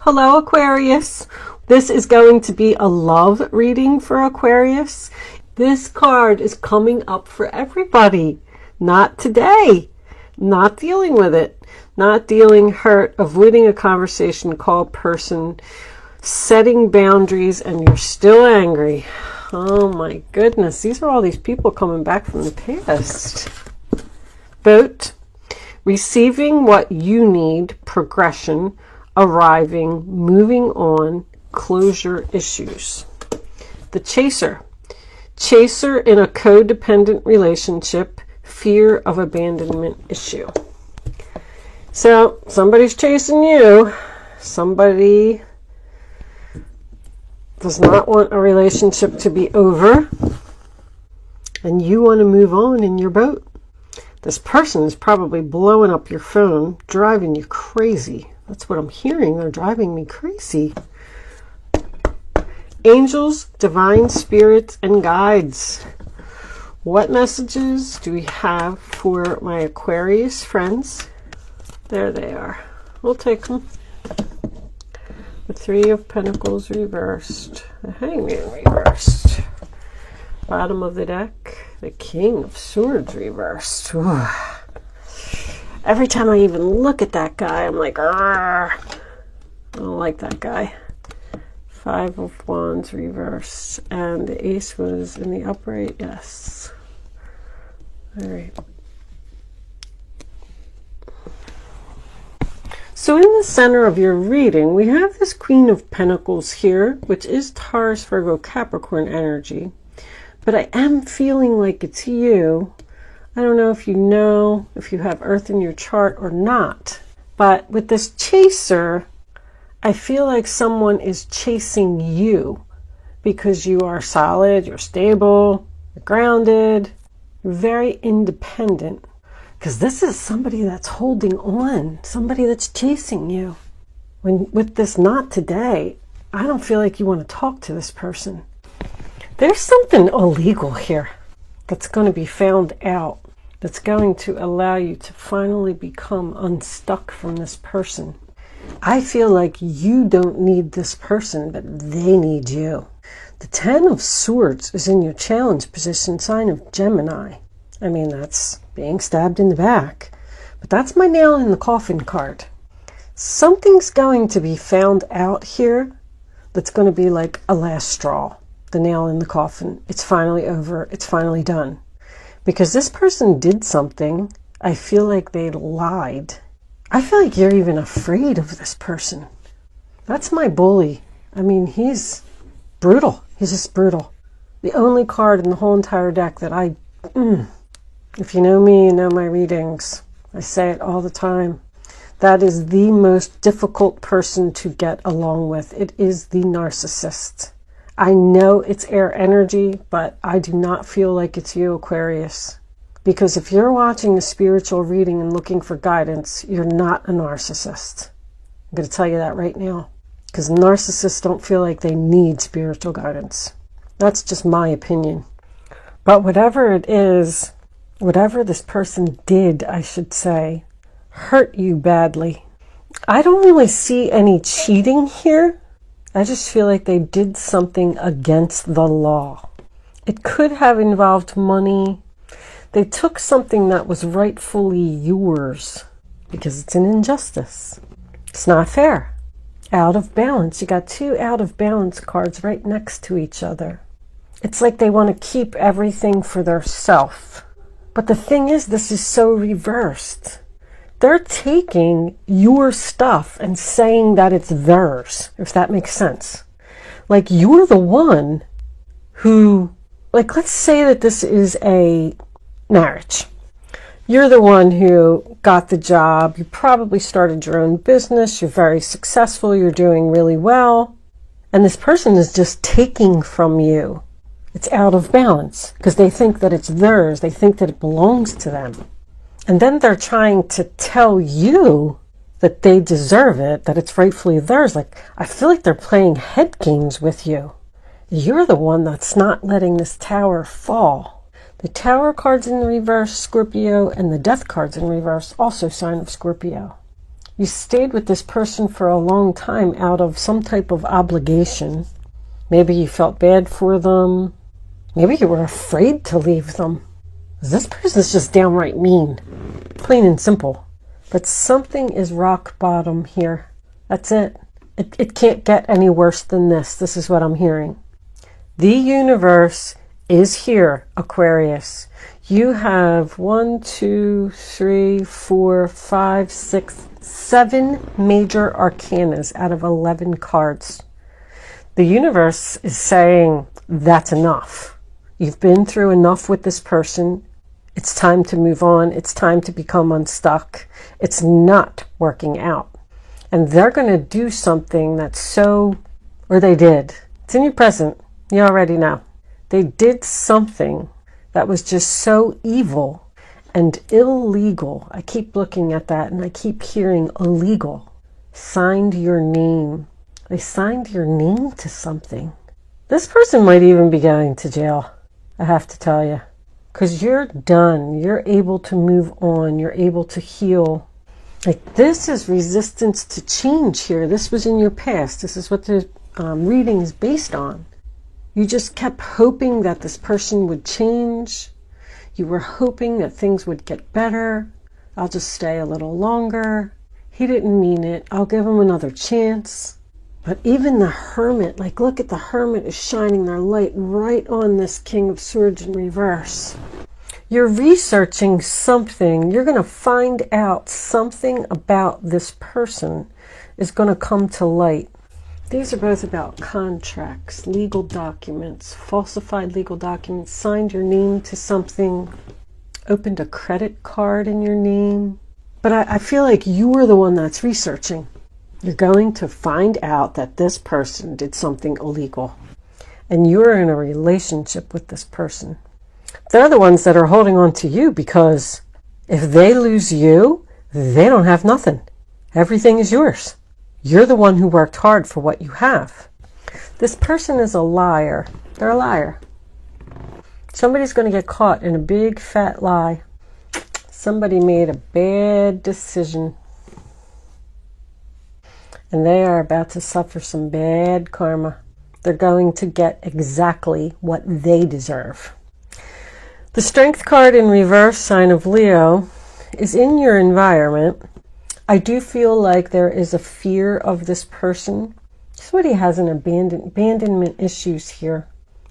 Hello, Aquarius. This is going to be a love reading for Aquarius. This card is coming up for everybody. Not today. Not dealing with it. Not dealing, hurt, avoiding a conversation, call person, setting boundaries, and you're still angry. Oh my goodness. These are all these people coming back from the past. Boat. Receiving what you need, progression, arriving, moving on, closure issues. The chaser. Chaser in a codependent relationship, fear of abandonment issue. So somebody's chasing you. Somebody does not want a relationship to be over, and you want to move on in your boat. This person is probably blowing up your phone, driving you crazy. That's what I'm hearing. They're driving me crazy. Angels, divine spirits, and guides. What messages do we have for my Aquarius friends? There they are. We'll take them. The Three of Pentacles reversed. The Hangman reversed. Bottom of the deck. The King of Swords reversed. Ooh. Every time I even look at that guy, I'm like, argh. I don't like that guy. Five of Wands reversed. And the Ace was in the upright. Yes. All right. So in the center of your reading, we have this Queen of Pentacles here, which is Taurus, Virgo, Capricorn energy. But I am feeling like it's you. I don't know if you have Earth in your chart or not. But with this chaser, I feel like someone is chasing you because you are solid, you're stable, you're grounded, you're very independent. Because this is somebody that's holding on, somebody that's chasing you. With this not today, I don't feel like you want to talk to this person. There's something illegal here that's going to be found out, that's going to allow you to finally become unstuck from this person. I feel like you don't need this person, but they need you. The Ten of Swords is in your challenge position, sign of Gemini. I mean, that's being stabbed in the back. But that's my nail in the coffin card. Something's going to be found out here that's going to be like a last straw. The nail in the coffin. It's finally over. It's finally done. Because this person did something. I feel like they lied. I feel like you're even afraid of this person. That's my bully. I mean, he's brutal. He's just brutal. The only card in the whole entire deck that if you know me, you know my readings. I say it all the time. That is the most difficult person to get along with. It is the narcissist. I know it's air energy, but I do not feel like it's you, Aquarius. Because if you're watching a spiritual reading and looking for guidance, you're not a narcissist. I'm going to tell you that right now. Because narcissists don't feel like they need spiritual guidance. That's just my opinion. But whatever it is, whatever this person did, I should say, hurt you badly. I don't really see any cheating here. I just feel like they did something against the law. It could have involved money. They took something that was rightfully yours because it's an injustice. It's not fair. Out of balance. You got two out of balance cards right next to each other. It's like they want to keep everything for their self. But the thing is, this is so reversed. They're taking your stuff and saying that it's theirs, if that makes sense. Like, you're the one who, like, let's say that this is a marriage. You're the one who got the job. You probably started your own business. You're very successful. You're doing really well. And this person is just taking from you. It's out of balance because they think that it's theirs. They think that it belongs to them. And then they're trying to tell you that they deserve it, that it's rightfully theirs. Like, I feel like they're playing head games with you. You're the one that's not letting this tower fall. The Tower card's in the reverse, Scorpio, and the Death card's in reverse, also sign of Scorpio. You stayed with this person for a long time out of some type of obligation. Maybe you felt bad for them. Maybe you were afraid to leave them. This person's just downright mean. Plain and simple. But something is rock bottom here. That's it. It can't get any worse than this. This is what I'm hearing. The universe is here, Aquarius. You have 1, 2, 3, 4, 5, 6, 7 major arcanas out of 11 cards. The universe is saying that's enough. You've been through enough with this person. It's time to move on. It's time to become unstuck. It's not working out. And they're going to do something that's so, or they did. It's in your present. You already know. They did something that was just so evil and illegal. I keep looking at that and I keep hearing illegal. Signed your name. They signed your name to something. This person might even be going to jail, I have to tell you. Because you're done. You're able to move on. You're able to heal. Like, this is resistance to change here. This was in your past. This is what the reading is based on. You just kept hoping that this person would change. You were hoping that things would get better. I'll just stay a little longer. He didn't mean it. I'll give him another chance. But even the Hermit, like, look at the Hermit is shining their light right on this King of Swords in reverse. You're researching something. You're going to find out something about this person is going to come to light. These are both about contracts, legal documents, falsified legal documents, signed your name to something, opened a credit card in your name. But I feel like you were the one that's researching. You're going to find out that this person did something illegal. And you're in a relationship with this person. They're the ones that are holding on to you because if they lose you, they don't have nothing. Everything is yours. You're the one who worked hard for what you have. This person is a liar. They're a liar. Somebody's going to get caught in a big fat lie. Somebody made a bad decision. And they are about to suffer some bad karma. They're going to get exactly what they deserve. The Strength card in reverse, sign of Leo, is in your environment. I do feel like there is a fear of this person. Somebody has an abandonment issues here.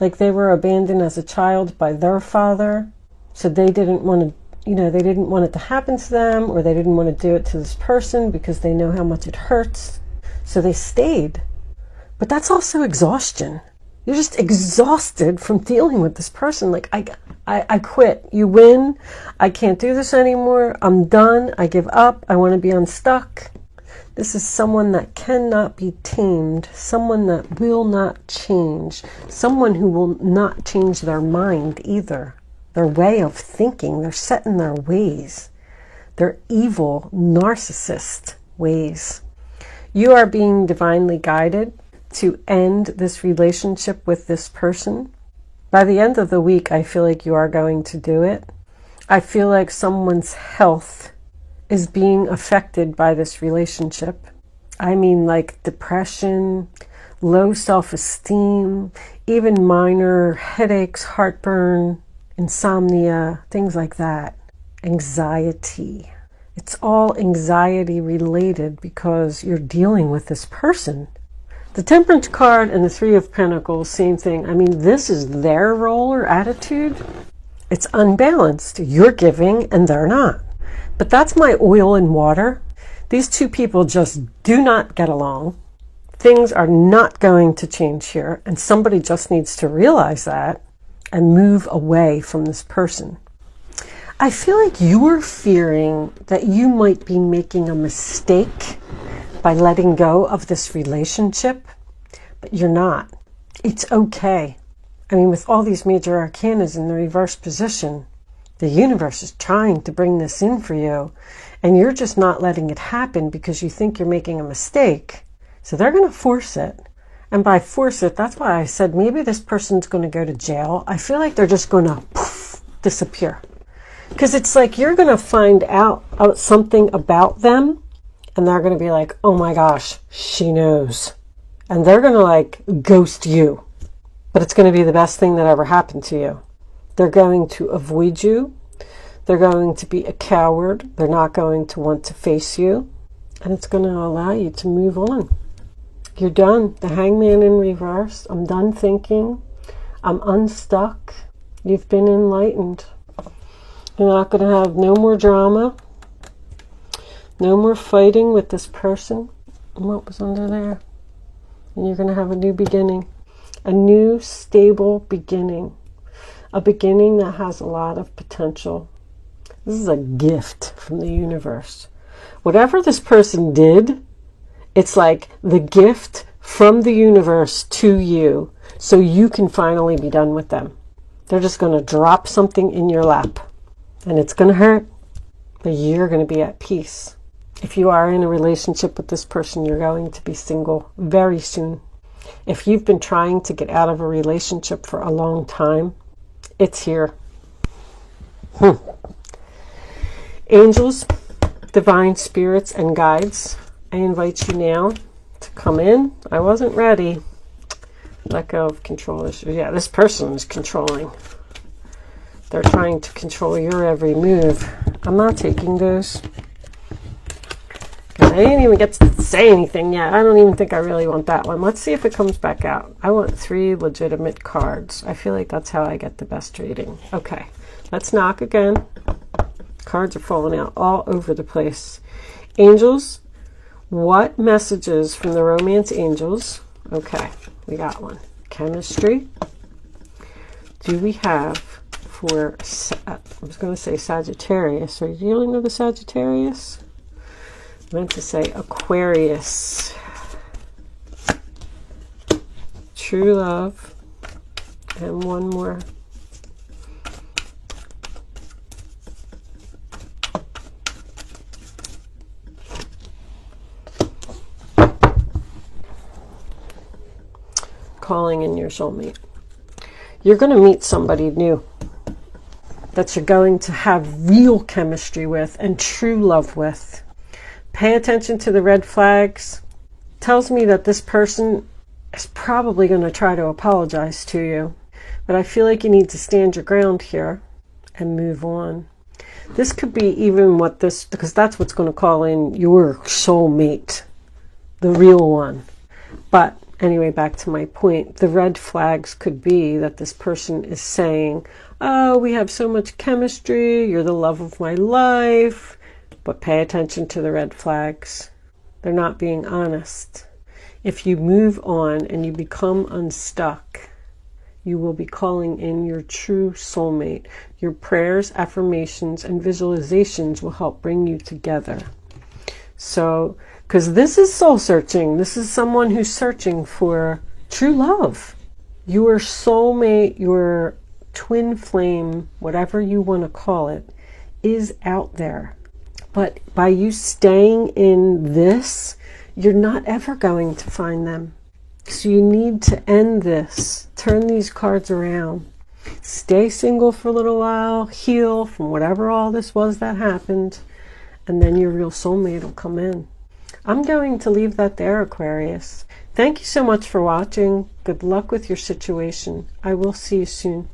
Like they were abandoned as a child by their father. So they didn't want to, they didn't want it to happen to them, or they didn't want to do it to this person because they know how much it hurts. So they stayed. But that's also exhaustion. You're just exhausted from dealing with this person. Like, I quit. You win. I can't do this anymore. I'm done. I give up. I want to be unstuck. This is someone that cannot be tamed. Someone that will not change. Someone who will not change their mind either. Their way of thinking. They're set in their ways. They're evil, narcissist ways. You are being divinely guided to end this relationship with this person. By the end of the week, I feel like you are going to do it. I feel like someone's health is being affected by this relationship. I mean, like depression, low self-esteem, even minor headaches, heartburn, insomnia, things like that. Anxiety. It's all anxiety related because you're dealing with this person. The Temperance card and the Three of Pentacles, same thing. I mean, this is their role or attitude. It's unbalanced. You're giving and they're not. But that's my oil and water. These two people just do not get along. Things are not going to change here. And somebody just needs to realize that and move away from this person. I feel like you're fearing that you might be making a mistake by letting go of this relationship, but you're not. It's okay. I mean, with all these major arcanas in the reverse position, the universe is trying to bring this in for you, and you're just not letting it happen because you think you're making a mistake. So they're going to force it. And by force it, that's why I said maybe this person's going to go to jail. I feel like they're just going to disappear. Because it's like you're going to find out something about them, and they're going to be like, oh my gosh, she knows. And they're going to like ghost you. But it's going to be the best thing that ever happened to you. They're going to avoid you. They're going to be a coward. They're not going to want to face you. And it's going to allow you to move on. You're done. The Hangman in reverse. I'm done thinking. I'm unstuck. You've been enlightened. You're not going to have no more drama. No more fighting with this person. What was under there? And you're going to have a new beginning. A new stable beginning. A beginning that has a lot of potential. This is a gift from the universe. Whatever this person did, it's like the gift from the universe to you, so you can finally be done with them. They're just going to drop something in your lap, and it's going to hurt, but you're going to be at peace. If you are in a relationship with this person, you're going to be single very soon. If you've been trying to get out of a relationship for a long time, it's here. Angels, divine spirits, and guides, I invite you now to come in. I wasn't ready. Let go of control issues. Yeah, this person is controlling. They're trying to control your every move. I'm not taking those. I didn't even get to say anything yet. I don't even think I really want that one. Let's see if it comes back out. I want 3 legitimate cards. I feel like that's how I get the best reading. Okay, let's knock again. Cards are falling out all over the place. Angels, what messages from the romance angels? Okay, we got one. Chemistry. Do we have for, I was going to say Sagittarius. Are you dealing with a Sagittarius? I meant to say Aquarius. True love. And one more. Calling in your soulmate. You're going to meet somebody new that you're going to have real chemistry with and true love with. Pay attention to the red flags. Tells me that this person is probably going to try to apologize to you, but I feel like you need to stand your ground here and move on. This could be even what this, because that's what's going to call in your soulmate, the real one. But anyway, back to my point, the red flags could be that this person is saying, oh, we have so much chemistry, you're the love of my life, but pay attention to the red flags. They're not being honest. If you move on and you become unstuck, you will be calling in your true soulmate. Your prayers, affirmations, and visualizations will help bring you together. So, because this is soul searching. This is someone who's searching for true love. Your soulmate, your twin flame, whatever you want to call it, is out there. But by you staying in this, you're not ever going to find them. So you need to end this. Turn these cards around. Stay single for a little while. Heal from whatever all this was that happened. And then your real soulmate will come in. I'm going to leave that there, Aquarius. Thank you so much for watching. Good luck with your situation. I will see you soon.